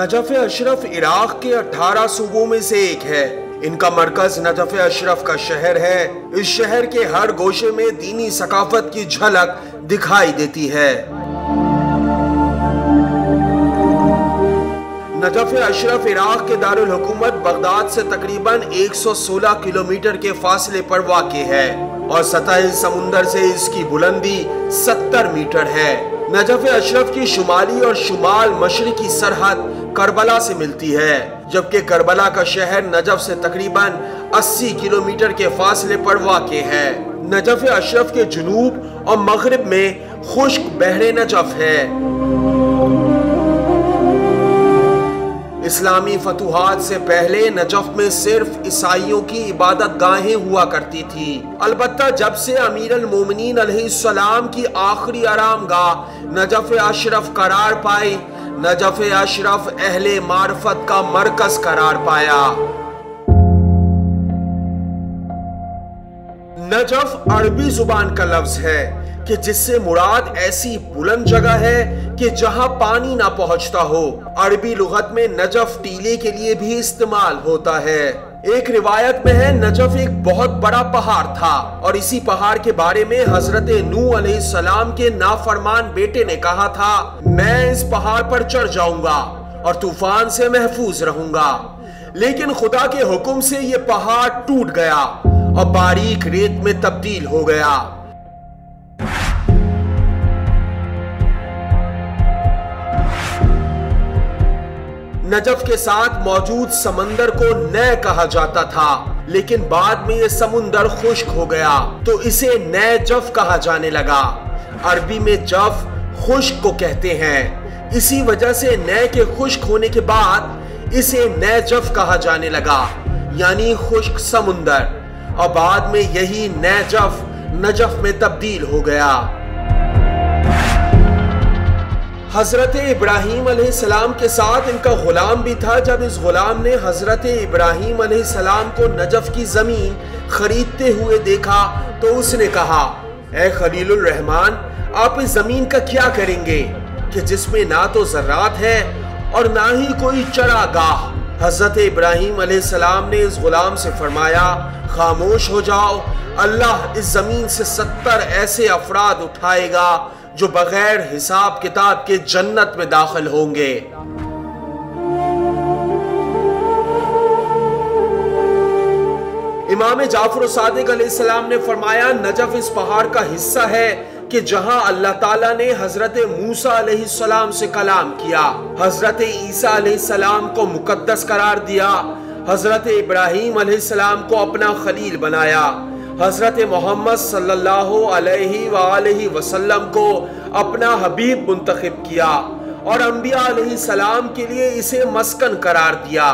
Najaf Ashraf Iraq के 18 सूबों में से एक है। इनका मरकज नजफ अशरफ का शहर है। इस शहर के हर गोशे में दीनी सकाफत की झलक दिखाई देती है। नजफ अशरफ इराक के दारुल हुकूमत बगदाद से तकरीबन 116 किलोमीटर के फासले पर वाक़ है और सतह समुंदर से इसकी बुलंदी 70 मीटर है। नजफ अशरफ की शुमाली और शुमाल मशरिकी सरहद करबला से मिलती है, जबकि करबला का शहर नजफ से तकरीबन 80 किलोमीटर के फासले पर वाक़ है। नजफ अशरफ के जुनूब और मगरिब में खुश्क बहरे नजफ है। इस्लामी फतूहात से पहले नजफ में सिर्फ ईसाइयों की इबादत गाहें हुआ करती थी। अलबत्ता जब से अमीर अल मोमिनीन अलैहिस्सलाम की आखिरी आरामगाह नजफ अशरफ करार पाई, नजफ अशरफ अहले मार्फत का मरकज करार पाया। नजफ अरबी जुबान का लफ्ज है कि जिससे मुराद ऐसी बुलंद जगह है कि जहां पानी ना पहुंचता हो। अरबी लुगत में नजफ टीले के लिए भी इस्तेमाल होता है। एक रिवायत में है नजफ एक बहुत बड़ा पहाड़ था और इसी पहाड़ के बारे में हजरत नूह अलैहिस्सलाम के नाफरमान बेटे ने कहा था, मैं इस पहाड़ पर चढ़ जाऊंगा और तूफान से महफूज रहूंगा। लेकिन खुदा के हुक्म से यह पहाड़ टूट गया और बारीक रेत में तब्दील हो गया। नजफ के साथ मौजूद समंदर को नय कहा जाता था, लेकिन बाद में यह समुंदर खुश्क हो गया तो इसे नय जफ कहा जाने लगा। अरबी में जफ खुश्क को कहते हैं। इसी वजह से नय के खुश्क होने के बाद इसे नय जफ कहा जाने लगा, यानी खुश्क समुंदर, और बाद में यही नय जफ नजफ में तब्दील हो गया। हजरत इब्राहीम अलैहिस्सलाम के साथ इनका गुलाम भी था। जब इस गुलाम ने हजरत इब्राहीम अलैहिस्सलाम को नजफ की जमीन खरीदते हुए देखा तो उसने कहा, ए खलीलुर रहमान, आप इस जमीन का क्या करेंगे कि जिसमें ना तो ज़रात है और ना ही कोई चरागाह। हजरत इब्राहीम अलैहिस्सलाम ने इस गुलाम से फरमाया, खामोश हो जाओ, अल्लाह इस जमीन से 70 ऐसे अफराद उठाएगा जो बगैर हिसाब किताब के जन्नत में दाखिल होंगे। इमाम जाफर सादिक अलैहिस्सलाम ने फरमाया, नजफ इस पहाड़ का हिस्सा है कि जहां अल्लाह ताला ने हजरत मूसा अलैहिस्सलाम से कलाम किया, हजरत ईसा अलैहिस्सलाम को मुकद्दस करार दिया, हजरत इब्राहीम अलैहिस्सलाम को अपना खलील बनाया, हजरत मोहम्मद सल्लल्लाहु अलैहि वसल्लम को अपना हबीब मुंतखब किया और अंबिया अलैहिस्सलाम के लिए इसे मस्कन करार दिया।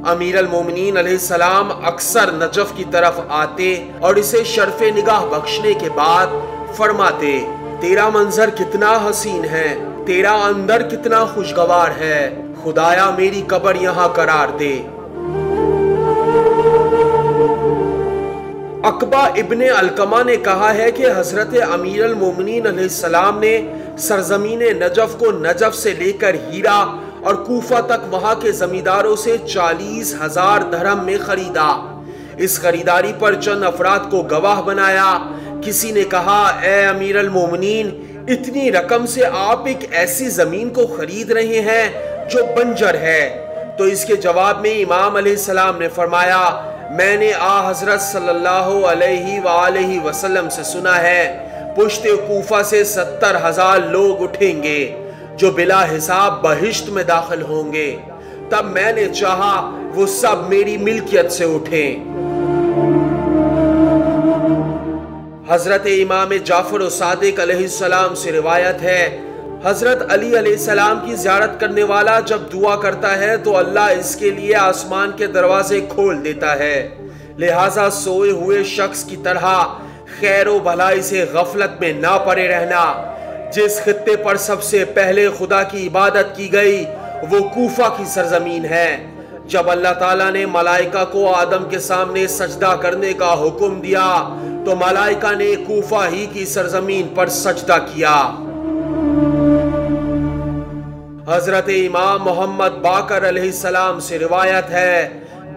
अमीर अल मोमिनीन अलैहिस्सलाम अक्सर नजफ की तरफ आते और इसे शर्फे निगाह बख्शने के बाद फरमाते, तेरा मंजर कितना हसीन है, तेरा अंदर कितना खुशगवार है, खुदाया मेरी कब्र यहाँ करार दे। अकबा इब्ने अलकमा ने कहा है कि हजरत अमीर अल मोमिनीन अलैहिस्सलाम ने सरजमीन नजफ को नजफ से लेकर हीरा और कूफा तक वहां के जमींदारों से 40,000 दरहम में खरीदा। इस खरीदारी पर चंद अफराद को गवाह बनाया। किसी ने कहा, ए अमीर अल मोमिनीन, इतनी रकम से आप एक ऐसी जमीन को खरीद रहे हैं जो बंजर है। तो इसके जवाब में इमाम अलैहिस्सलाम ने फरमाया, मैंने हजरत सल्लल्लाहु अलैहि वसल्लम से सुना है, पुश्ते कूफा से 70,000 लोग उठेंगे जो बिला हिसाब बहिश्त में दाखिल होंगे। तब मैंने चाहा वो सब मेरी मिल्कियत से उठें। हजरत इमाम जाफर सादिक अलैहिस्सलाम से रिवायत है, हजरत अली अलैहिस्सलाम की ज़ियारत करने वाला जब दुआ करता है तो अल्लाह इसके लिए आसमान के दरवाजे खोल देता है। लिहाजा सोए हुए शख्स की तरह खैर व भलाई से गफलत में ना पड़े रहना। जिस खित्ते पर सबसे पहले खुदा की इबादत की गई वो कूफा की सरजमीन है। जब अल्लाह ताला ने मलाइका को आदम के सामने सजदा करने का हुक्म दिया तो मलाइका ने कूफा ही की सरजमीन पर सजदा किया। हजरत इमाम मोहम्मद बाकर अलैहिस्सलाम से रिवायत है,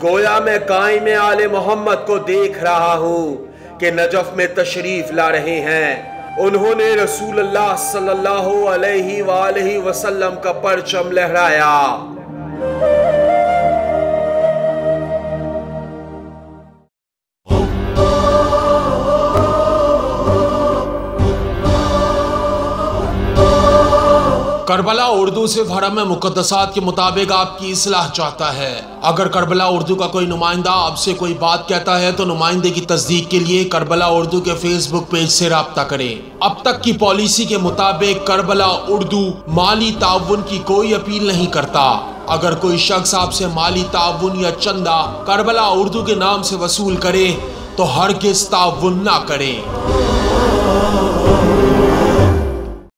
गोया मैं कायम आले मोहम्मद को देख रहा हूँ कि नजफ में तशरीफ ला रहे हैं। उन्होंने रसूलुल्लाह सल्लल्लाहु अलैहि वसल्लम का परचम लहराया। करबला उर्दू से हरम मुक़द्दसात के मुताबिक आपकी इस्लाह चाहता है। अगर करबला उर्दू का कोई नुमाइंदा आपसे कोई बात कहता है तो नुमाइंदे की तस्दीक के लिए करबला उर्दू के फेसबुक पेज से राब्ता करें। अब तक की पॉलिसी के मुताबिक करबला उर्दू माली ताउन की कोई अपील नहीं करता। अगर कोई शख्स आपसे माली ताउन या चंदा करबला उर्दू के नाम से वसूल करे तो हरगिज़ ताउन ना करें।